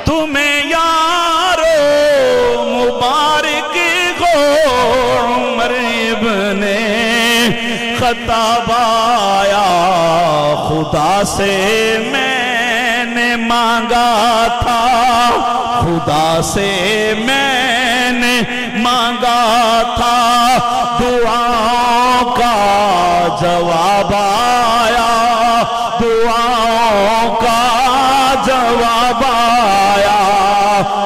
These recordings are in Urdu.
تمہیں یارو مبارک ہو عمر ابن خطاب آیا خدا سے میں نے مانگا تھا خدا سے میں نے مانگا تھا دعاؤں کا جواب آیا دعاؤں کا جواب آیا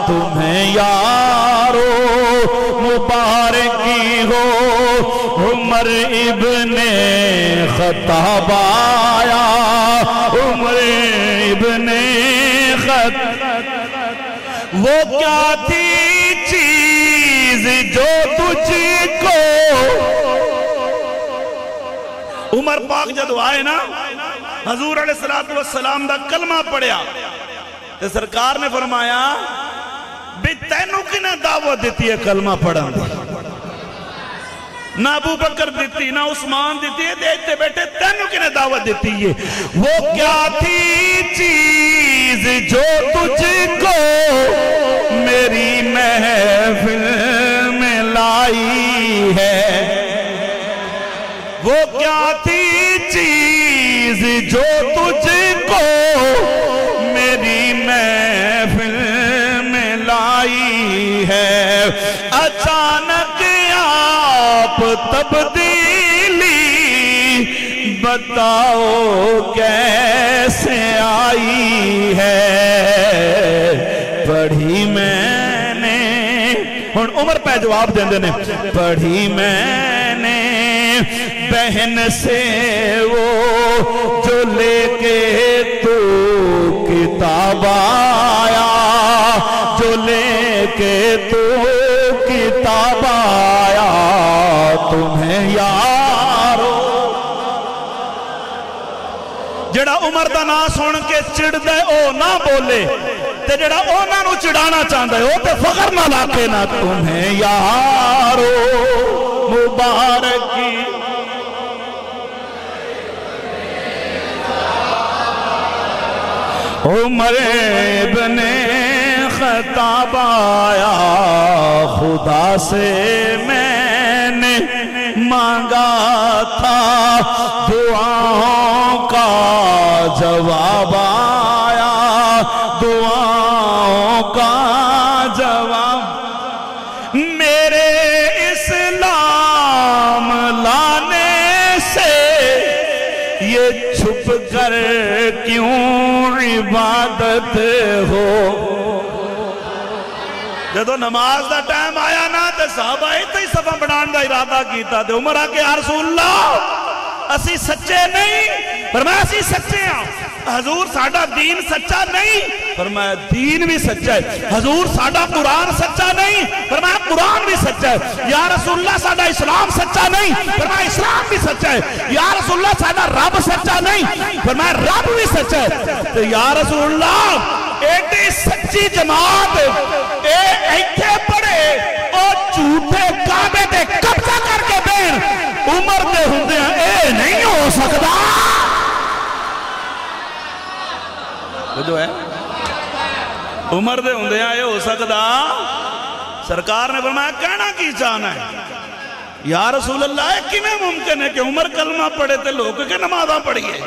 تمہیں یارو مبارکی ہو عمر ابن خطاب آیا عمر ابن وہ کیا تھی چیز جو تجھ کو عمر پاک جدو آئے نا حضور علیہ السلام دا کلمہ پڑھیا تو سرکار نے فرمایا بھی تینوں کی نہ دعوت دیتی ہے کلمہ پڑھا نہ ابو بکر دیتی نہ عثمان دیتی ہے دیکھتے بیٹھے تینوں کی نہ دعوت دیتی ہے وہ کیا تھی چیز جو تجھ کو میری محفل میں لائی ہے وہ کیا تھی چیز جو تجھ کو میری محفل میں لائی ہے اچانک آپ تبدیلی بتاؤ کیسے آئی ہے پڑھی میں نے عمر پہ جواب دیں دینے پڑھی میں نے بہن سے وہ جو لے کے تو کتاب آیا جو لے کے تو کتاب آیا تمہیں یارو جڑا عمر دا نا سن کے چڑ دے او نہ بولے تے جڑا اونا نو چڑانا چاہتا ہے او تے فخر نہ لاکے نہ تمہیں یارو مبارکی عمر ابن خطاب آیا خدا سے میں نے مانگا تھا دعاؤں کا جواب آیا دعاؤں کا جواب میرے اسلام لانے سے یہ چھپ کر کیوں عبادت ہو جدو نماز دا ٹائم آیا نا تے صحابہ ایتا ہی صفحہ بڑھان دا ارادہ کیتا تے عمر آکے یا رسول اللہ اسی سچے نہیں فرمایا اسی سچے ہیں حضور ساڑھا دین سچا نہیں فرمایا دین بھی سچا ہے حضور ساڑھا قرآن سچا نہیں فرمایا قرآن بھی سچا ہے یا رسول اللہ ساڑھا اسلام سچا نہیں فرمایا اسلام بھی سچا ہے یا رسول اللہ ساڑھا رب سچا نہیں فرمایا رب بھی سچا ہے تو یا رسول اللہ ایڈی سچی جماعت اے ایتھے پڑے اور جھوٹے کعبے دے قبضہ کر کے بین عمر دے ہوندے ہیں اے نہیں ہو سکتا جو ہے عمر دے ہوندے ہیں اے ہو سکتا سرکار نے فرمایا کہنا کی چاہنا ہے یا رسول اللہ ایک میں ممکن ہے کہ عمر کلمہ پڑھے تھے لوگ کے نمازہ پڑھئے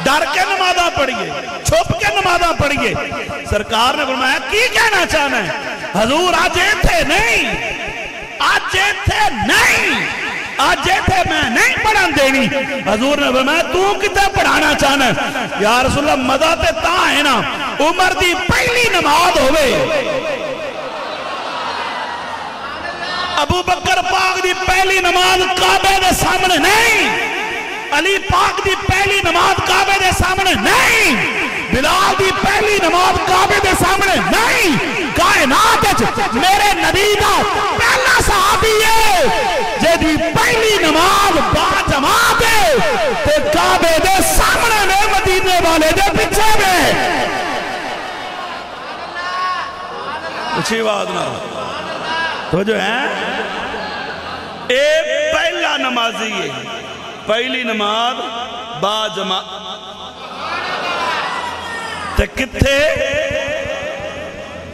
ڈر کے نمازہ پڑھئے چھپ کے نمازہ پڑھئے سرکار نے فرمایا کی کہنا چاہنا ہے حضور آج تھے نہیں آج تھے نہیں آج تھے میں نہیں پڑھان دینی حضور نے فرمایا تو کتے پڑھانا چاہنا ہے یا رسول اللہ مدہ تے تا ہے نا عمر دی پہلی نماز ہوئے ابو بکر پاک دی پہلی نماز کعبے دے سامنے نہیں علی پاک دی پہلی نماز کعبے دے سامنے نہیں بلال دی پہلی نماز کعبے دے سامنے نہیں کائنات میرے نبی دا پہلا صحابی ہے جے دی پہلی نماز با جماعت ہے تے کعبے دے سامنے میں مدینے والے دے پچھے میں اچھی بات نہ تو جو ہے اے پہلا نمازی ہے پہلی نماز با جماعت تے کتھے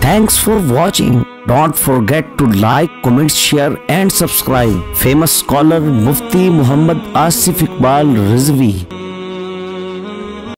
Thanks for watching. Don't forget to like, comment, share and subscribe. Famous scholar Mufti Muhammad Asif Iqbal Rizvi.